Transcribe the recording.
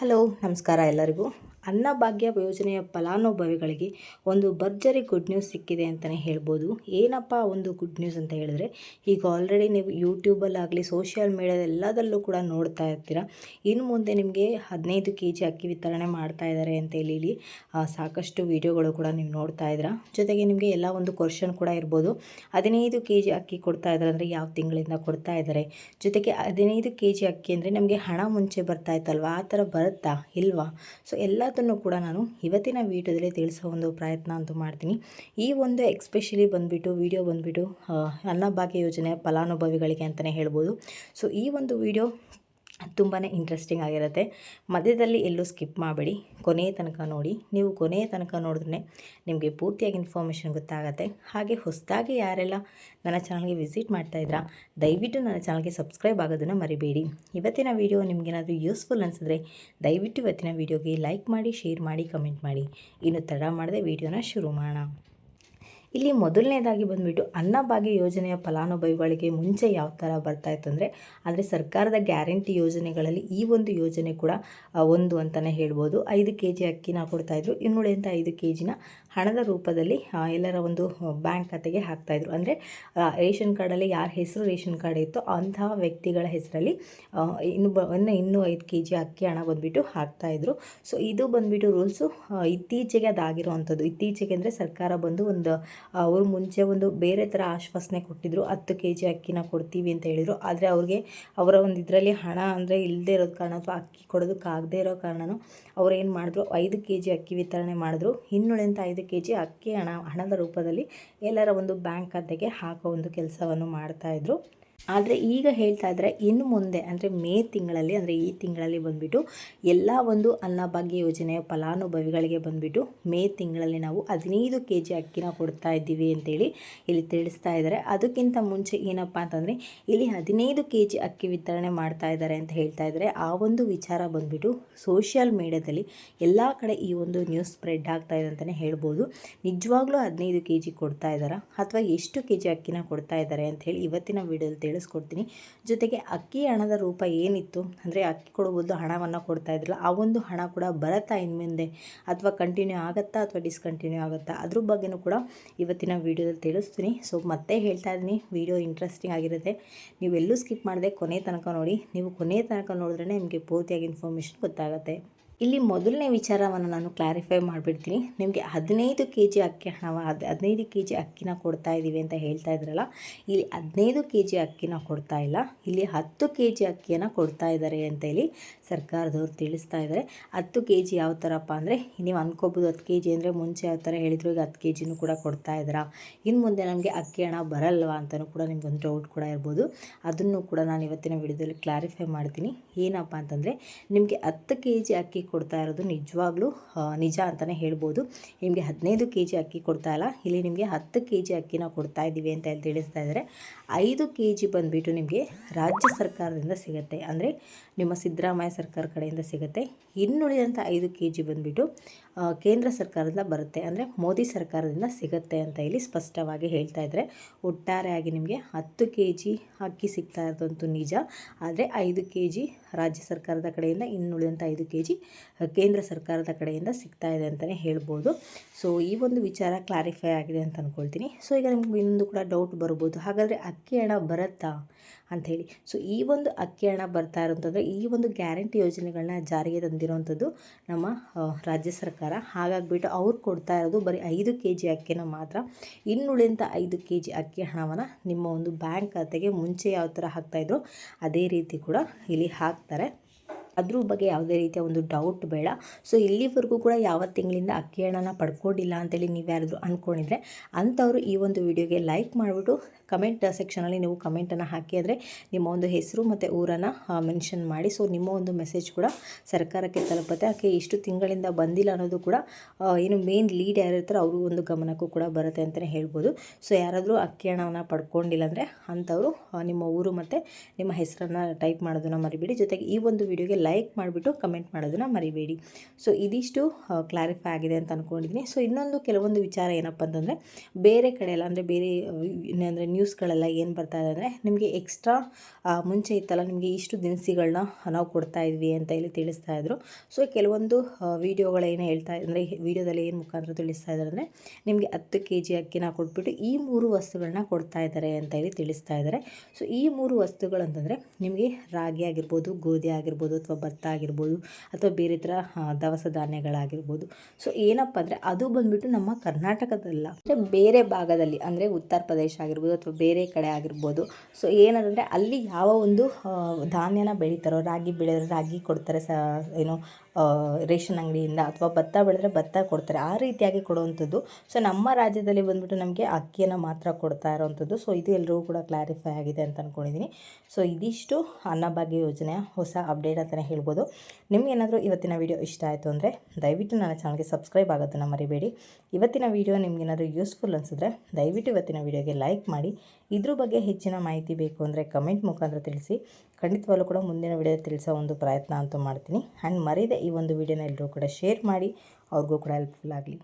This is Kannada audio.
ಹಲೋ ನಮಸ್ಕಾರ ಎಲ್ಲರಿಗೂ. ಅನ್ನಭಾಗ್ಯ ಯೋಜನೆಯ ಫಲಾನುಭವಿಗಳಿಗೆ ಒಂದು ಭರ್ಜರಿ ಗುಡ್ ನ್ಯೂಸ್ ಸಿಕ್ಕಿದೆ ಅಂತಲೇ ಹೇಳ್ಬೋದು. ಏನಪ್ಪ ಒಂದು ಗುಡ್ ನ್ಯೂಸ್ ಅಂತ ಹೇಳಿದ್ರೆ, ಈಗ ಆಲ್ರೆಡಿ ನೀವು ಯೂಟ್ಯೂಬಲ್ಲಾಗಲಿ ಸೋಷಿಯಲ್ ಮೀಡಿಯಾದ ಎಲ್ಲದರಲ್ಲೂ ಕೂಡ ನೋಡ್ತಾ ಇರ್ತೀರ. ಇನ್ನು ಮುಂದೆ ನಿಮಗೆ 15 kg ಅಕ್ಕಿ ವಿತರಣೆ ಮಾಡ್ತಾ ಇದ್ದಾರೆ ಅಂತ ಹೇಳಿ ಸಾಕಷ್ಟು ವಿಡಿಯೋಗಳು ಕೂಡ ನೀವು ನೋಡ್ತಾ ಇದ್ದೀರಾ. ಜೊತೆಗೆ ನಿಮಗೆ ಎಲ್ಲ ಒಂದು ಕ್ವಶನ್ ಕೂಡ ಇರ್ಬೋದು, 15 kg ಅಕ್ಕಿ ಕೊಡ್ತಾ ಇದ್ದಾರೆ ಅಂದರೆ ಯಾವ ತಿಂಗಳಿಂದ ಕೊಡ್ತಾ ಇದ್ದಾರೆ, ಜೊತೆಗೆ 15 kg ಅಕ್ಕಿ ಅಂದರೆ ನಮಗೆ ಹಣ ಮುಂಚೆ ಬರ್ತಾ ಇತ್ತಲ್ವ, ಆ ಥರ ಬರುತ್ತಾ ಇಲ್ವಾ? ಸೊ ಎಲ್ಲದನ್ನು ಕೂಡ ನಾನು ಇವತ್ತಿನ ವಿಡಿಯೋದಲ್ಲಿ ತಿಳಿಸೋ ಒಂದು ಪ್ರಯತ್ನ ಅಂತೂ ಮಾಡ್ತೀನಿ. ಈ ಒಂದು ಎಕ್ಸ್ಪೆಷಲಿ ಬಂದುಬಿಟ್ಟು ವಿಡಿಯೋ ಬಂದುಬಿಟ್ಟು ಅನ್ನಭಾಗ್ಯ ಯೋಜನೆಯ ಫಲಾನುಭವಿಗಳಿಗೆ ಅಂತಲೇ ಹೇಳ್ಬೋದು. ಸೊ ಈ ಒಂದು ವಿಡಿಯೋ ತುಂಬಾ ಇಂಟ್ರೆಸ್ಟಿಂಗ್ ಆಗಿರುತ್ತೆ. ಮಧ್ಯದಲ್ಲಿ ಎಲ್ಲೂ ಸ್ಕಿಪ್ ಮಾಡಬೇಡಿ, ಕೊನೆಯ ತನಕ ನೋಡಿ. ನೀವು ಕೊನೆಯ ತನಕ ನೋಡಿದ್ರೆ ನಿಮಗೆ ಪೂರ್ತಿಯಾಗಿ ಇನ್ಫಾರ್ಮೇಷನ್ ಗೊತ್ತಾಗುತ್ತೆ. ಹಾಗೆ ಹೊಸದಾಗಿ ಯಾರೆಲ್ಲ ನನ್ನ ಚಾನಲ್ಗೆ ವಿಸಿಟ್ ಮಾಡ್ತಾಯಿದ್ರಾ, ದಯವಿಟ್ಟು ನನ್ನ ಚಾನಲ್ಗೆ ಸಬ್ಸ್ಕ್ರೈಬ್ ಆಗೋದನ್ನು ಮರಿಬೇಡಿ. ಇವತ್ತಿನ ವಿಡಿಯೋ ನಿಮಗೇನಾದರೂ ಯೂಸ್ಫುಲ್ ಅನಿಸಿದ್ರೆ ದಯವಿಟ್ಟು ಇವತ್ತಿನ ವಿಡಿಯೋಗೆ ಲೈಕ್ ಮಾಡಿ, ಶೇರ್ ಮಾಡಿ, ಕಮೆಂಟ್ ಮಾಡಿ. ಇನ್ನು ತಡ ಮಾಡದೆ ವಿಡಿಯೋನ ಶುರು ಮಾಡೋಣ. ಇಲ್ಲಿ ಮೊದಲನೇದಾಗಿ ಬಂದುಬಿಟ್ಟು ಅನ್ನಭಾಗ್ಯ ಯೋಜನೆಯ ಫಲಾನುಭವಿಗಳಿಗೆ ಮುಂಚೆ ಯಾವ ಥರ ಬರ್ತಾಯಿತ್ತು ಅಂದರೆ ಸರ್ಕಾರದ ಗ್ಯಾರಂಟಿ ಯೋಜನೆಗಳಲ್ಲಿ ಈ ಒಂದು ಯೋಜನೆ ಕೂಡ ಒಂದು ಅಂತಲೇ ಹೇಳ್ಬೋದು. 5 kg ಅಕ್ಕಿನ ಕೊಡ್ತಾಯಿದ್ರು. ಇನ್ನುಳಿದಂಥ 5 kgನ ಹಣದ ರೂಪದಲ್ಲಿ ಎಲ್ಲರ ಒಂದು ಬ್ಯಾಂಕ್ ಖಾತೆಗೆ ಹಾಕ್ತಾಯಿದ್ರು. ಅಂದರೆ ರೇಷನ್ ಕಾರ್ಡಲ್ಲಿ ಯಾರ ಹೆಸರು ರೇಷನ್ ಕಾರ್ಡ್ ಇತ್ತೋ ಅಂತಹ ವ್ಯಕ್ತಿಗಳ ಹೆಸರಲ್ಲಿ ಇನ್ನೂ 5 kg ಅಕ್ಕಿ ಹಣ ಬಂದುಬಿಟ್ಟು ಹಾಕ್ತಾಯಿದ್ರು. ಸೊ ಇದು ಬಂದುಬಿಟ್ಟು ರೂಲ್ಸು ಇತ್ತೀಚೆಗೆ ಅದಾಗಿರುವಂಥದ್ದು. ಇತ್ತೀಚೆಗೆ ಅಂದರೆ ಸರ್ಕಾರ ಬಂದು ಅವರು ಮುಂಚೆ ಒಂದು ಬೇರೆ ಥರ ಆಶ್ವಾಸನೆ ಕೊಟ್ಟಿದ್ದರು. 10 kg ಅಕ್ಕಿನ ಕೊಡ್ತೀವಿ ಅಂತ ಹೇಳಿದರು. ಆದರೆ ಅವರ ಒಂದು ಇದರಲ್ಲಿ ಹಣ ಅಂದರೆ ಇಲ್ಲದೇ ಇರೋದು ಕಾರಣ ಅಥವಾ ಅಕ್ಕಿ ಕೊಡೋದಕ್ಕಾಗದೇ ಇರೋ ಕಾರಣನೂ ಅವ್ರು ಏನು ಮಾಡಿದ್ರು, 5 kg ಅಕ್ಕಿ ವಿತರಣೆ ಮಾಡಿದ್ರು. ಇನ್ನುಳಿದಂಥ 5 kg ಅಕ್ಕಿ ಹಣದ ರೂಪದಲ್ಲಿ ಎಲ್ಲರ ಒಂದು ಬ್ಯಾಂಕ್ ಖಾತೆಗೆ ಹಾಕೋ ಒಂದು ಕೆಲಸವನ್ನು ಮಾಡ್ತಾಯಿದ್ರು. ಆದರೆ ಈಗ ಹೇಳ್ತಾ ಇದ್ದರೆ ಇನ್ನು ಮುಂದೆ ಅಂದರೆ ಮೇ ತಿಂಗಳಲ್ಲಿ, ಅಂದರೆ ಈ ತಿಂಗಳಲ್ಲಿ ಬಂದುಬಿಟ್ಟು ಎಲ್ಲ ಒಂದು ಅನ್ನಭಾಗ್ಯ ಯೋಜನೆಯ ಫಲಾನುಭವಿಗಳಿಗೆ ಬಂದುಬಿಟ್ಟು ಮೇ ತಿಂಗಳಲ್ಲಿ ನಾವು 15 kg ಅಕ್ಕಿನ ಕೊಡ್ತಾ ಇದ್ದೀವಿ ಅಂತೇಳಿ ಇಲ್ಲಿ ತಿಳಿಸ್ತಾ ಇದ್ದಾರೆ. ಅದಕ್ಕಿಂತ ಮುಂಚೆ ಏನಪ್ಪ ಅಂತಂದರೆ ಇಲ್ಲಿ 15 kg ಅಕ್ಕಿ ವಿತರಣೆ ಮಾಡ್ತಾ ಇದ್ದಾರೆ ಅಂತ ಹೇಳ್ತಾ ಇದ್ದಾರೆ. ಆ ಒಂದು ವಿಚಾರ ಬಂದುಬಿಟ್ಟು ಸೋಷಿಯಲ್ ಮೀಡಿಯಾದಲ್ಲಿ ಎಲ್ಲ ಕಡೆ ಈ ಒಂದು ನ್ಯೂಸ್ ಸ್ಪ್ರೆಡ್ ಆಗ್ತಾ ಇದೆ ಅಂತಲೇ ಹೇಳ್ಬೋದು. ನಿಜವಾಗ್ಲೂ 15 kg ಕೊಡ್ತಾ ಇದ್ದಾರಾ ಅಥವಾ ಎಷ್ಟು kg ಅಕ್ಕಿನ ಕೊಡ್ತಾ ಇದ್ದಾರೆ ಅಂತ ಹೇಳಿ ಇವತ್ತಿನ ವಿಡಿಯೋದಲ್ಲಿ ತಿಳಿಸ್ಕೊಡ್ತೀನಿ. ಜೊತೆಗೆ ಅಕ್ಕಿ ಹಣದ ರೂಪ ಏನಿತ್ತು ಅಂದರೆ ಅಕ್ಕಿ ಕೊಡೋ ಬದಲು ಹಣವನ್ನು ಕೊಡ್ತಾ ಇದ್ರಲ್ಲ, ಆ ಒಂದು ಹಣ ಕೂಡ ಬರುತ್ತಾ ಇನ್ನು ಮುಂದೆ ಅಥವಾ ಕಂಟಿನ್ಯೂ ಆಗುತ್ತಾ ಅಥವಾ ಡಿಸ್ಕಂಟಿನ್ಯೂ ಆಗುತ್ತಾ, ಅದ್ರ ಬಗ್ಗೆನೂ ಕೂಡ ಇವತ್ತಿನ ವೀಡಿಯೋದಲ್ಲಿ ತಿಳಿಸ್ತೀನಿ. ಸೊ ಮತ್ತೆ ಹೇಳ್ತಾ ಇದ್ದೀನಿ, ವಿಡಿಯೋ ಇಂಟ್ರೆಸ್ಟಿಂಗ್ ಆಗಿರುತ್ತೆ. ನೀವೆಲ್ಲೂ ಸ್ಕಿಪ್ ಮಾಡದೆ ಕೊನೆ ತನಕ ನೋಡಿ. ನೀವು ಕೊನೆ ತನಕ ನೋಡಿದ್ರೆ ನಿಮಗೆ ಪೂರ್ತಿಯಾಗಿ ಇನ್ಫಾರ್ಮೇಷನ್ ಗೊತ್ತಾಗುತ್ತೆ. ಇಲ್ಲಿ ಮೊದಲನೇ ವಿಚಾರವನ್ನು ನಾನು ಕ್ಲಾರಿಫೈ ಮಾಡಿಬಿಡ್ತೀನಿ. ನಿಮಗೆ 15 kg ಅಕ್ಕಿ 15 kg ಅಕ್ಕಿನ ಕೊಡ್ತಾ ಇದ್ದೀವಿ ಅಂತ ಹೇಳ್ತಾ ಇದ್ರಲ್ಲ, ಇಲ್ಲಿ 15 kg ಅಕ್ಕಿನ ಕೊಡ್ತಾ ಇಲ್ಲ, ಇಲ್ಲಿ 10 kg ಅಕ್ಕಿಯನ್ನು ಕೊಡ್ತಾ ಇದ್ದಾರೆ ಅಂತ ಹೇಳಿ ಸರ್ಕಾರದವ್ರು ತಿಳಿಸ್ತಾ ಇದ್ದಾರೆ. 10 kg ಯಾವ ಥರಪ್ಪ ಅಂದರೆ ನೀವು ಅಂದ್ಕೋಬೋದು 10 kg ಅಂದರೆ ಮುಂಚೆ ಯಾವ ಥರ ಹೇಳಿದ್ರು, ಈಗ 10 kgನೂ ಕೂಡ ಕೊಡ್ತಾ ಇದ್ದಾರಾ, ಇನ್ನು ಮುಂದೆ ನಮಗೆ ಅಕ್ಕಿ ಹಣ ಬರಲ್ವಾ ಅಂತಲೂ ಕೂಡ ನಿಮ್ಗೊಂದು ಡೌಟ್ ಕೂಡ ಇರ್ಬೋದು. ಅದನ್ನು ಕೂಡ ನಾನು ಇವತ್ತಿನ ವಿಡಿಯೋದಲ್ಲಿ ಕ್ಲಾರಿಫೈ ಮಾಡ್ತೀನಿ. ಏನಪ್ಪ ಅಂತಂದರೆ ನಿಮಗೆ 10 kg ಅಕ್ಕಿ ಕೊಡ್ತಾ ಇರೋದು ನಿಜವಾಗ್ಲೂ ನಿಜ ಅಂತಲೇ ಹೇಳ್ಬೋದು. ನಿಮಗೆ 15 kg ಅಕ್ಕಿ ಕೊಡ್ತಾ ಇಲ್ಲ, ಇಲ್ಲಿ ನಿಮಗೆ 10 kg ಅಕ್ಕಿನ ಕೊಡ್ತಾ ಇದ್ದೀವಿ ಅಂತ ಹೇಳಿ ತಿಳಿಸ್ತಾ ಇದ್ದಾರೆ. 5 kg ಬಂದುಬಿಟ್ಟು ನಿಮಗೆ ರಾಜ್ಯ ಸರ್ಕಾರದಿಂದ ಸಿಗುತ್ತೆ, ಅಂದರೆ ನಿಮ್ಮ ಸಿದ್ದರಾಮಯ್ಯ ಸರ್ಕಾರ ಕಡೆಯಿಂದ ಸಿಗುತ್ತೆ. ಇನ್ನುಳಿದಂಥ 5 kg ಬಂದುಬಿಟ್ಟು ಕೇಂದ್ರ ಸರ್ಕಾರದಿಂದ ಬರುತ್ತೆ, ಅಂದರೆ ಮೋದಿ ಸರ್ಕಾರದಿಂದ ಸಿಗುತ್ತೆ ಅಂತ ಇಲ್ಲಿ ಸ್ಪಷ್ಟವಾಗಿ ಹೇಳ್ತಾ ಇದ್ದಾರೆ. ಒಟ್ಟಾರೆಯಾಗಿ ನಿಮಗೆ 10 kg ಅಕ್ಕಿ ಸಿಗ್ತಾ ಇರೋದಂತೂ ನಿಜ, ಆದರೆ 5 kg ರಾಜ್ಯ ಸರ್ಕಾರದ ಕಡೆಯಿಂದ, ಇನ್ನುಳಿದಂಥ 5 kg ಕೇಂದ್ರ ಸರ್ಕಾರದ ಕಡೆಯಿಂದ ಸಿಗ್ತಾ ಇದೆ ಅಂತಲೇ ಹೇಳ್ಬೋದು. ಸೊ ಈ ಒಂದು ವಿಚಾರ ಕ್ಲಾರಿಫೈ ಆಗಿದೆ ಅಂತ ಅಂದ್ಕೊಳ್ತೀನಿ. ಸೊ ಈಗ ನಿಮ್ಗೆ ಇನ್ನೊಂದು ಕೂಡ ಡೌಟ್ ಬರ್ಬೋದು, ಹಾಗಾದರೆ ಅಕ್ಕಿ ಹಣ ಬರುತ್ತಾ ಅಂಥೇಳಿ. ಸೊ ಈ ಒಂದು ಅಕ್ಕಿ ಹಣ ಬರ್ತಾ ಇರೋಂಥದ್ದು, ಈ ಒಂದು ಗ್ಯಾರಂಟಿ ಯೋಜನೆಗಳನ್ನ ಜಾರಿಗೆ ತಂದಿರೋವಂಥದ್ದು ನಮ್ಮ ರಾಜ್ಯ ಸರ್ಕಾರ. ಹಾಗಾಗಿಬಿಟ್ಟು ಅವ್ರು ಕೊಡ್ತಾ ಇರೋದು ಬರೀ 5 kg ಅಕ್ಕಿನ ಮಾತ್ರ. ಇನ್ನುಳಿದಂಥ 5 kg ಅಕ್ಕಿ ಹಣವನ್ನು ನಿಮ್ಮ ಒಂದು ಬ್ಯಾಂಕ್ ಖಾತೆಗೆ ಮುಂಚೆ ಯಾವ ಥರ ಹಾಕ್ತಾಯಿದ್ರು ಅದೇ ರೀತಿ ಕೂಡ ಇಲ್ಲಿ ಹಾಕ್ತಾರೆ. ಅದ್ರ ಬಗ್ಗೆ ಯಾವುದೇ ರೀತಿಯ ಒಂದು ಡೌಟ್ ಬೇಡ. ಸೊ ಇಲ್ಲಿವರೆಗೂ ಕೂಡ ಯಾವ ತಿಂಗಳಿಂದ ಅಕ್ಕಿ ಹಣನ ಪಡ್ಕೊಂಡಿಲ್ಲ ಅಂತೇಳಿ ನೀವು ಯಾರಾದರೂ ಅಂದ್ಕೊಂಡಿದ್ರೆ ಅಂಥವರು ಈ ಒಂದು ವಿಡಿಯೋಗೆ ಲೈಕ್ ಮಾಡಿಬಿಟ್ಟು ಕಮೆಂಟ್ ಸೆಕ್ಷನಲ್ಲಿ ನೀವು ಕಮೆಂಟನ್ನು ಹಾಕಿ, ಅಂದರೆ ನಿಮ್ಮ ಒಂದು ಹೆಸರು ಮತ್ತು ಊರನ್ನು ಮೆನ್ಷನ್ ಮಾಡಿ. ಸೊ ನಿಮ್ಮ ಒಂದು ಮೆಸೇಜ್ ಕೂಡ ಸರ್ಕಾರಕ್ಕೆ ತಲುಪುತ್ತೆ. ಯಾಕೆ ಇಷ್ಟು ತಿಂಗಳಿಂದ ಬಂದಿಲ್ಲ ಅನ್ನೋದು ಕೂಡ ಏನು ಮೇನ್ ಲೀಡ್ ಯಾರಿರ್ತಾರೋ ಅವರು ಒಂದು ಗಮನಕ್ಕೂ ಕೂಡ ಬರುತ್ತೆ ಅಂತಲೇ ಹೇಳ್ಬೋದು. ಸೊ ಯಾರಾದರೂ ಅಕ್ಕಿ ಹಣವನ್ನು ಪಡ್ಕೊಂಡಿಲ್ಲ ಅಂದರೆ ಅಂಥವರು ನಿಮ್ಮ ಊರು ಮತ್ತು ನಿಮ್ಮ ಹೆಸರನ್ನು ಟೈಪ್ ಮಾಡೋದನ್ನು ಮರಿಬೇಡಿ. ಜೊತೆಗೆ ಈ ಒಂದು ವಿಡಿಯೋಗೆ ಲೈಕ್ ಮಾಡಿಬಿಟ್ಟು ಕಮೆಂಟ್ ಮಾಡೋದನ್ನು ಮರಿಬೇಡಿ. ಸೊ ಇದಿಷ್ಟು ಕ್ಲಾರಿಫೈ ಆಗಿದೆ ಅಂತ ಅಂದ್ಕೊಂಡಿದ್ದೀನಿ. ಸೊ ಇನ್ನೊಂದು ಕೆಲವೊಂದು ವಿಚಾರ ಏನಪ್ಪ ಅಂತಂದರೆ, ಬೇರೆ ಕಡೆ ಎಲ್ಲ ಅಂದರೆ ಬೇರೆ ಅಂದರೆ ನ್ಯೂಸ್ಗಳೆಲ್ಲ ಏನು ಬರ್ತಾ ಇದೆ ಅಂದರೆ, ನಿಮಗೆ ಎಕ್ಸ್ಟ್ರಾ ಮುಂಚೆ ಇತ್ತಲ್ಲ ನಿಮಗೆ ಇಷ್ಟು ದಿನಸಿಗಳನ್ನ ನಾವು ಕೊಡ್ತಾ ಇದ್ವಿ ಅಂತ ಇಲ್ಲಿ ತಿಳಿಸ್ತಾ ಇದ್ರು. ಸೊ ಕೆಲವೊಂದು ವೀಡಿಯೋಗಳೇನು ಹೇಳ್ತಾ ಅಂದರೆ ವೀಡಿಯೋದಲ್ಲಿ ಏನು ಮುಖಾಂತರ ತಿಳಿಸ್ತಾ ಇದ್ದಾರೆ ಅಂದರೆ, ನಿಮಗೆ 10 kg ಅಕ್ಕಿನ ಕೊಟ್ಬಿಟ್ಟು ಈ 3 ವಸ್ತುಗಳನ್ನ ಕೊಡ್ತಾ ಇದ್ದಾರೆ ಅಂತ ಹೇಳಿ ತಿಳಿಸ್ತಾ ಇದ್ದಾರೆ. ಸೊ ಈ 3 ವಸ್ತುಗಳು ಅಂತಂದರೆ ನಿಮಗೆ ರಾಗಿ ಆಗಿರ್ಬೋದು, ಗೋಧಿ ಆಗಿರ್ಬೋದು, ಅಥವಾ ಭತ್ತ ಆಗಿರ್ಬೋದು, ಅಥವಾ ಬೇರೆ ಥರ ದವಸ ಧಾನ್ಯಗಳಾಗಿರ್ಬೋದು. ಸೊ ಏನಪ್ಪ ಅಂದರೆ ಅದು ಬಂದುಬಿಟ್ಟು ನಮ್ಮ ಕರ್ನಾಟಕದಲ್ಲ, ಅಂದರೆ ಬೇರೆ ಭಾಗದಲ್ಲಿ ಅಂದರೆ ಉತ್ತರ ಪ್ರದೇಶ ಆಗಿರ್ಬೋದು ಅಥವಾ ಬೇರೆ ಕಡೆ ಆಗಿರ್ಬೋದು. ಸೊ ಏನಂದರೆ ಅಲ್ಲಿ ಯಾವ ಒಂದು ಧಾನ್ಯನ ಬೆಳೀತಾರೋ, ರಾಗಿ ಬೆಳೆದ್ರೆ ರಾಗಿ ಕೊಡ್ತಾರೆ, ಏನು ರೇಷನ್ ಅಂಗಡಿಯಿಂದ, ಅಥವಾ ಭತ್ತ ಬೆಳೆದ್ರೆ ಭತ್ತ ಕೊಡ್ತಾರೆ, ಆ ರೀತಿಯಾಗಿ ಕೊಡುವಂಥದ್ದು. ಸೊ ನಮ್ಮ ರಾಜ್ಯದಲ್ಲಿ ಬಂದುಬಿಟ್ಟು ನಮಗೆ ಅಕ್ಕಿಯನ್ನು ಮಾತ್ರ ಕೊಡ್ತಾ ಇರೋವಂಥದ್ದು. ಸೊ ಇದು ಎಲ್ಲರಿಗೂ ಕೂಡ ಕ್ಲಾರಿಫೈ ಆಗಿದೆ ಅಂತ ಅಂದ್ಕೊಂಡಿದ್ದೀನಿ. ಸೊ ಇದಿಷ್ಟು ಅನ್ನಭಾಗ್ಯ ಯೋಜನೆಯ ಹೊಸ ಅಪ್ಡೇಟ್ ಅಂತಲೇ ಹೇಳ್ಬೋದು. ನಿಮಗೇನಾದರೂ ಇವತ್ತಿನ ವೀಡಿಯೋ ಇಷ್ಟ ಆಯಿತು ಅಂದರೆ ದಯವಿಟ್ಟು ನನ್ನ ಚಾನಲ್ಗೆ ಸಬ್ಸ್ಕ್ರೈಬ್ ಆಗೋದನ್ನು ಮರಿಬೇಡಿ. ಇವತ್ತಿನ ವೀಡಿಯೋ ನಿಮಗೇನಾದರೂ ಯೂಸ್ಫುಲ್ ಅನಿಸಿದ್ರೆ ದಯವಿಟ್ಟು ಇವತ್ತಿನ ವೀಡಿಯೋಗೆ ಲೈಕ್ ಮಾಡಿ. ಇದ್ರ ಬಗ್ಗೆ ಹೆಚ್ಚಿನ ಮಾಹಿತಿ ಬೇಕು ಅಂದರೆ ಕಮೆಂಟ್ ಮುಖಾಂತರ ತಿಳಿಸಿ. ಖಂಡಿತವಾಗ್ಲೂ ಕೂಡ ಮುಂದಿನ ವೀಡಿಯೋ ತಿಳಿಸೋ ಒಂದು ಪ್ರಯತ್ನ ಅಂತೂ ಮಾಡ್ತೀನಿ. ಆ್ಯಂಡ್ ಮರೀದೆ ಈ ಒಂದು ವೀಡಿಯೋನ ಎಲ್ಲರೂ ಕೂಡ ಶೇರ್ ಮಾಡಿ, ಅವ್ರಿಗೂ ಕೂಡ ಹೆಲ್ಪ್ಫುಲ್ ಆಗಲಿ.